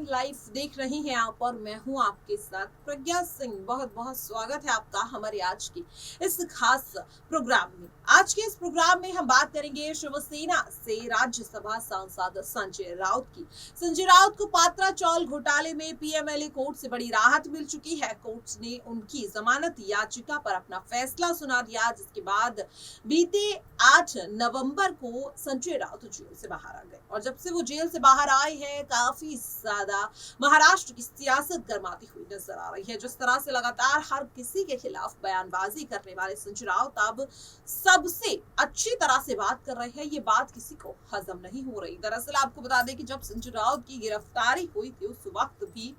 Nine live देख रही हैं आप और मैं हूं आपके साथ प्रज्ञा सिंह। बहुत बहुत स्वागत है आपका हमारे आज की इस खास प्रोग्राम में। आज के इस प्रोग्राम में हम बात करेंगे शिवसेना से राज्यसभा सांसद संजय राउत की। संजय राउत को पात्रा चौल घोटाले में पीएमएलए कोर्ट से बड़ी राहत मिल चुकी है। कोर्ट ने उनकी जमानत याचिका पर अपना फैसला सुना दिया, जिसके बाद बीते 8 नवंबर को संजय राउत जेल से बाहर आ गए और जब से वो जेल से बाहर आए हैं काफी ज्यादा महाराष्ट्र की सियासत गर्माती हुई नजर आ रही है। जिस तरह से लगातार हर किसी के खिलाफ बयानबाजी करने वाले संजय राउत अब सबसे अच्छी तरह से बात कर रहे हैं, ये बात किसी को हजम नहीं हो रही। दरअसल आपको बता दें कि जब संजय राउत की गिरफ्तारी हुई थी उस वक्त भी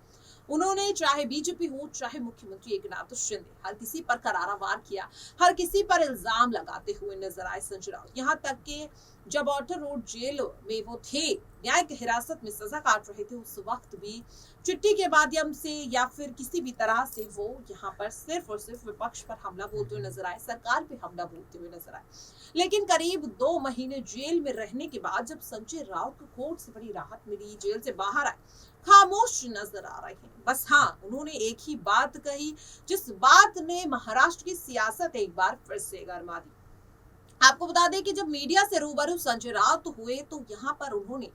उन्होंने चाहे बीजेपी हो चाहे मुख्यमंत्री एकनाथ शिंदे हर किसी पर करारा वार किया, हर किसी पर इल्जाम लगाते हुए नजर आए संजय राउत। यहाँ तक कि जब ऑटर रोड जेल में वो थे, न्यायिक हिरासत में सजा काट रहे थे, उस वक्त भी चिट्ठी के माध्यम से या फिर किसी भी तरह से वो यहाँ पर सिर्फ और सिर्फ विपक्ष पर हमला बोलते हुए नजर आए, सरकार पे हमला बोलते हुए नजर आए। लेकिन करीब 2 महीने जेल में रहने के बाद जब संजय राउत को कोर्ट से बड़ी राहत मिली, जेल से बाहर आए, खामोश नजर आ रहे हैं। बस हाँ, उन्होंने एक ही बात कही जिस बात ने महाराष्ट्र की सियासत एक बार फिर से गरमा दी। आपको बता दें कि जब मीडिया से रूबरू संजय राउत हुए तो यहाँ पर उन्होंने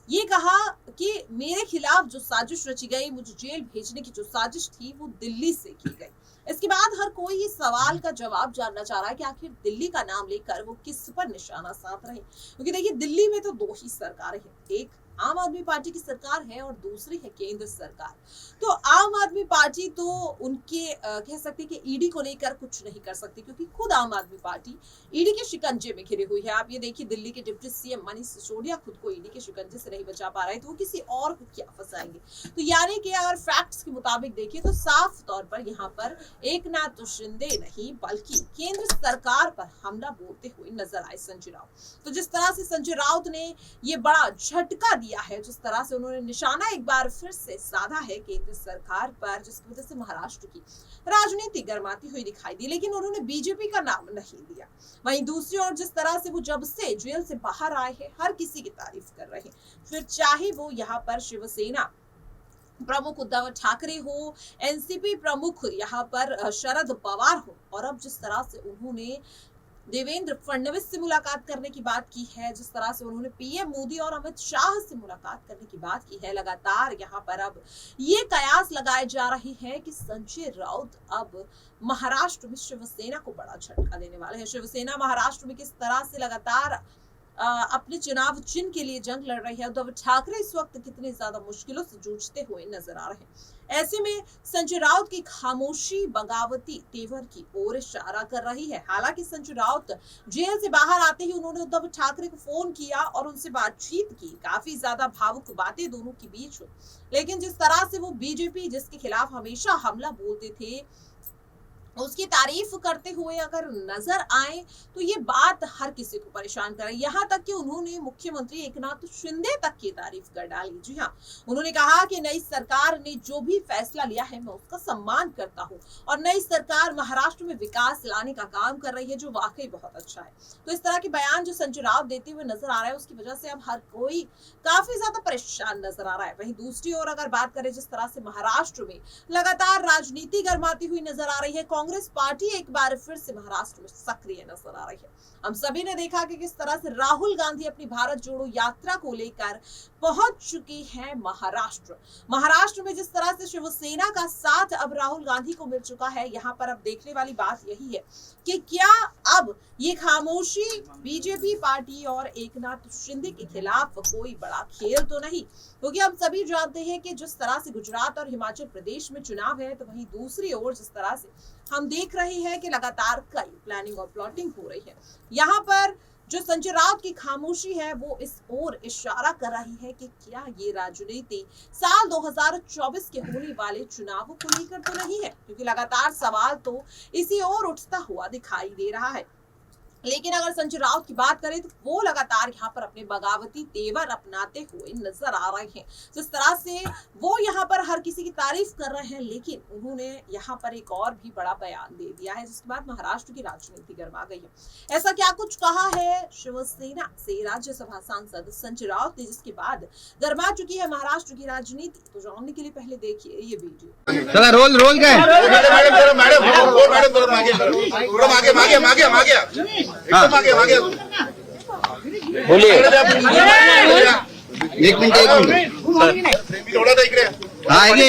ये कहा कि मेरे खिलाफ जो साजिश रची गई, मुझे जेल भेजने की जो साजिश थी वो दिल्ली से की गई। इसके बाद हर कोई इस सवाल का जवाब जानना चाह रहा है कि आखिर दिल्ली का नाम लेकर वो किस पर निशाना साध रहे हैं, क्योंकि देखिए दिल्ली में तो 2 ही सरकारें हैं, एक आम आदमी पार्टी की सरकार है और दूसरी है केंद्र सरकार। तो आम आदमी पार्टी तो उनके कह सकते हैं कि ईडी को लेकर कुछ नहीं कर सकती, क्योंकि खुद आम आदमी पार्टी ईडी के शिकंजे में घिरी हुई है। आप ये देखिए, दिल्ली के डिप्टी सीएम मनीष सिसोदिया खुद को ईडी के शिकंजे से नहीं बचा पा रहे, तो वो किसी और को क्या फंसाएंगे। तो यानी कि अगर फैक्ट्स के मुताबिक देखिए तो साफ तौर पर यहाँ पर एकनाथ शिंदे नहीं बल्कि केंद्र सरकार पर हमला बोलते हुए नजर आए संजय राउत। तो जिस तरह से संजय राउत ने ये बड़ा झटका दिया है, जिस तरह से उन्होंने निशाना एक बार फिर से साधा है केंद्र सरकार पर, जिसकी वजह से महाराष्ट्र की राजनीति गर्माती हुई दिखाई दी, लेकिन उन्होंने बीजेपी का नाम नहीं लिया। वहीं दूसरी ओर जिस तरह से वो जब से जेल से बाहर आए हैं हर किसी की तारीफ कर रहे हैं, फिर चाहे वो यहाँ पर शिवसेना प्रमुख उद्धव ठाकरे हो, एनसीपी प्रमुख यहाँ पर शरद पवार हो, और अब जिस तरह से उन्होंने देवेंद्र फडणवीस से मुलाकात करने की बात की है, जिस तरह से उन्होंने पीएम मोदी और अमित शाह से मुलाकात करने की बात की है, लगातार यहाँ पर अब ये कयास लगाए जा रहे हैं कि संजय राउत अब महाराष्ट्र में शिवसेना को बड़ा झटका देने वाले हैं। शिवसेना महाराष्ट्र में किस तरह से लगातार अपने चुनाव चिन्ह के लिए जंग लड़ रही है, उद्धव ठाकरे इस वक्त कितनी ज्यादा मुश्किलों से जूझते हुए नजर आ रहे हैं। ऐसे में संजय राउत की खामोशी बगावती तेवर की ओर इशारा कर रही है। हालांकि संजय राउत जेल से बाहर आते ही उन्होंने उद्धव ठाकरे को फोन किया और उनसे बातचीत की, काफी ज्यादा भावुक बातें दोनों के बीच हुई। लेकिन जिस तरह से वो बीजेपी जिसके खिलाफ हमेशा हमला बोलते थे उसकी तारीफ करते हुए अगर नजर आए तो ये बात हर किसी को परेशान कर रही है। यहाँ तक कि उन्होंने मुख्यमंत्री एकनाथ शिंदे तक की तारीफ कर डाली। जी हाँ, उन्होंने कहा कि नई सरकार ने जो भी फैसला लिया है मैं उसका सम्मान करता हूँ और नई सरकार महाराष्ट्र में विकास लाने का काम कर रही है, जो वाकई बहुत अच्छा है। तो इस तरह के बयान जो संजय राउत देते हुए नजर आ रहा है उसकी वजह से अब हर कोई काफी ज्यादा परेशान नजर आ रहा है। वहीं दूसरी ओर अगर बात करें जिस तरह से महाराष्ट्र में लगातार राजनीति गर्माती हुई नजर आ रही है, कांग्रेस पार्टी एक बार फिर से महाराष्ट्र में सक्रिय नजर आ रही है। हम सभी ने देखा कि किस तरह से राहुल गांधी अपनी भारत जोड़ो यात्रा को लेकर पहुंच चुकी है महाराष्ट्र में जिस तरह से शिवसेना का साथ अब राहुल गांधी को मिल चुका है, यहाँ पर अब देखने वाली बात यही है कि क्या अब ये खामोशी बीजेपी पार्टी और एकनाथ शिंदे के खिलाफ कोई बड़ा खेल तो नहीं, क्योंकि हम सभी जानते हैं कि जिस तरह से गुजरात और हिमाचल प्रदेश में चुनाव है, तो वहीं दूसरी ओर जिस तरह से हम देख रहे हैं कि लगातार कई प्लानिंग और प्लॉटिंग हो रही है। यहाँ पर जो संजय राउत की खामोशी है वो इस ओर इशारा कर रही है कि क्या ये राजनीति साल 2024 के होने वाले चुनावों को लेकर तो नहीं है, क्योंकि लगातार सवाल तो इसी ओर उठता हुआ दिखाई दे रहा है। लेकिन अगर संजय राउत की बात करें तो वो लगातार यहाँ पर अपने बगावती तेवर अपनाते हुए नजर आ रहे हैं। जिस तरह से वो यहाँ पर हर किसी की तारीफ कर रहे हैं, लेकिन उन्होंने यहाँ पर एक और भी बड़ा बयान दे दिया है, जिसके बाद महाराष्ट्र की राजनीति गर्मा गई है। ऐसा क्या कुछ कहा है शिवसेना से राज्यसभा सांसद संजय राउत ने, जिसके बाद गर्मा चुकी है महाराष्ट्र की राजनीति। तो जानने के लिए पहले देखिए ये वीडियो। चला रोल रोल काय बोलिए। एक मिनिट हाँ एक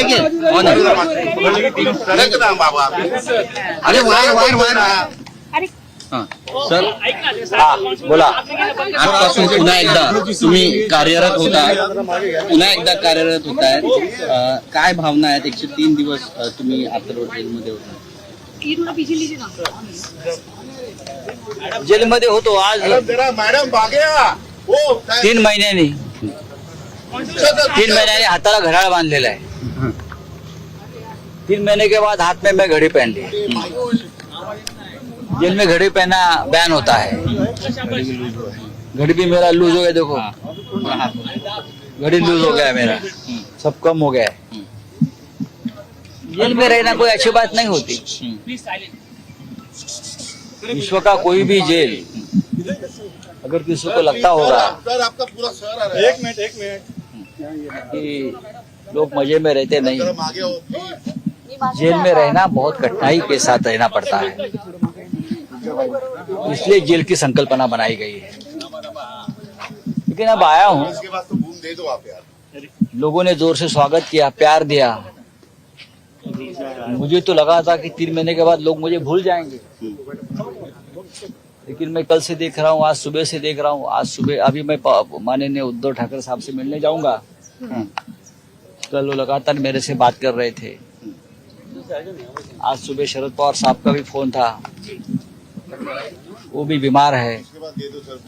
अरे वायर वायर वायर सर बोला। आजपासून पुन्हा एकदा तुम्ही कार्यरत होताय, काय भावना आहेत? 103 दिवस तुम्ही आतरोड जेलमध्ये होता. जेलमध्ये होतो आज मॅडम 3 महिन्यांनी हाताला घड्याळ बांधलेला आहे. 3 महीने के बाद हाथ में मैं घड़ी पहन ली. जेल में घड़ी पहना बैन होता है. घड़ी भी मेरा लूज हो गया, देखो घड़ी लूज हो गया मेरा, सब कम हो गया है. जेल में रहना कोई अच्छी बात नहीं होती. विश्व का कोई भी जेल अगर किसी को लगता होगा सर आपका पूरा सर आ रहा है. एक मिनट कि लोग मजे में रहते नहीं, आगे हो. जेल में रहना बहुत कठिनाई के साथ रहना पड़ता है. इसलिए जेल की संकल्पना बनाई गई है. लेकिन अब आया हूँ, इसके बाद तो बूम दे दो आप यार. लोगों ने जोर से स्वागत किया, प्यार दिया. मुझे तो लगा था कि 3 महीने के बाद लोग मुझे भूल जाएंगे, लेकिन मैं कल से देख रहा हूँ, आज सुबह से देख रहा हूँ. आज सुबह अभी मैं माननीय उद्धव ठाकरे साहब से मिलने जाऊंगा. कल वो लगातार मेरे से बात कर रहे थे. आज सुबह शरद पवार साहब का भी फोन था, वो भी बीमार है. इसके बाद दे दो सर.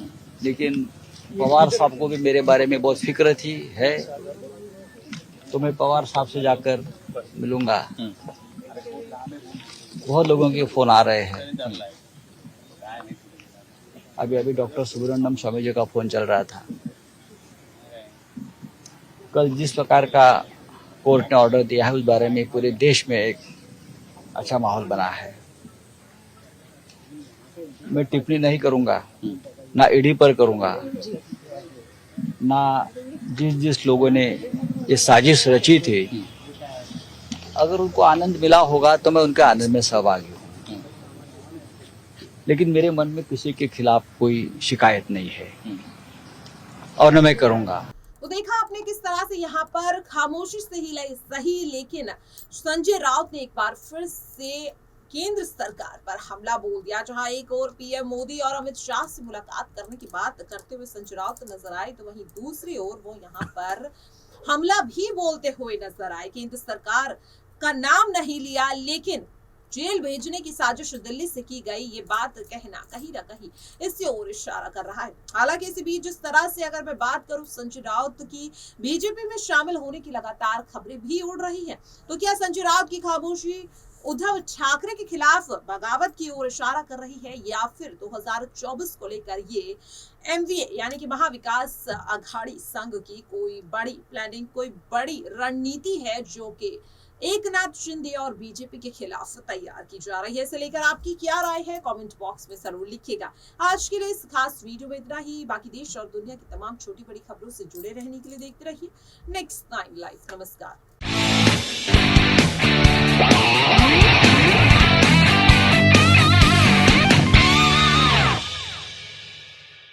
लेकिन पवार साहब को भी मेरे बारे में बहुत फिक्र थी है, तो मैं पवार साहब से जाकर मिलूंगा. बहुत लोगों के फोन आ रहे हैं. अभी डॉक्टर सुब्रमण्यम स्वामी जी का फोन चल रहा था. कल जिस प्रकार का कोर्ट ने ऑर्डर दिया है, उस बारे में पूरे देश में एक अच्छा माहौल बना है. मैं टिप्पणी नहीं करूंगा, ना ईडी पर करूंगा, ना जिस लोगों ने ये साजिश रची थी. अगर उनको आनंद मिला होगा तो मैं उनके आनंद में सहभागी हूँ, लेकिन मेरे मन में किसी के खिलाफ कोई शिकायत नहीं है और न मैं करूंगा. तो देखा आपने किस तरह से यहाँ पर खामोशी से ही सही, लेकिन संजय राउत ने एक बार फिर से केंद्र सरकार पर हमला बोल दिया. जहां एक और पीएम मोदी और अमित शाह से मुलाकात करने की बात करते हुए संजय राउत नजर आए, तो वहीं दूसरी ओर वो यहाँ पर हमला भी बोलते हुए नजर आए. केंद्र सरकार का नाम नहीं लिया, लेकिन जेल भेजने की साजिश दिल्ली से की गई, ये बात कहना कहीं ना कहीं इससे और इशारा कर रहा है. हालांकि इसी बीच जिस तरह से अगर मैं बात करूं संजय राउत की बीजेपी में शामिल होने की लगातार खबरें भी उड़ रही हैं, तो क्या संजय राउत की खामोशी उद्धव ठाकरे के खिलाफ बगावत की ओर इशारा कर रही है, या फिर 2024 को लेकर ये एमवीए यानी कि महाविकास आघाड़ी संघ की कोई बड़ी प्लानिंग, कोई बड़ी रणनीति है जो कि एकनाथ शिंदे और बीजेपी के खिलाफ तैयार की जा रही है? इसे लेकर आपकी क्या राय है, कमेंट बॉक्स में जरूर लिखिएगा. आज के लिए इस खास वीडियो में इतना ही. बाकी देश और दुनिया की तमाम छोटी बड़ी खबरों से जुड़े रहने के लिए देखते रहिए नेक्स्ट 9 लाइव. नमस्कार.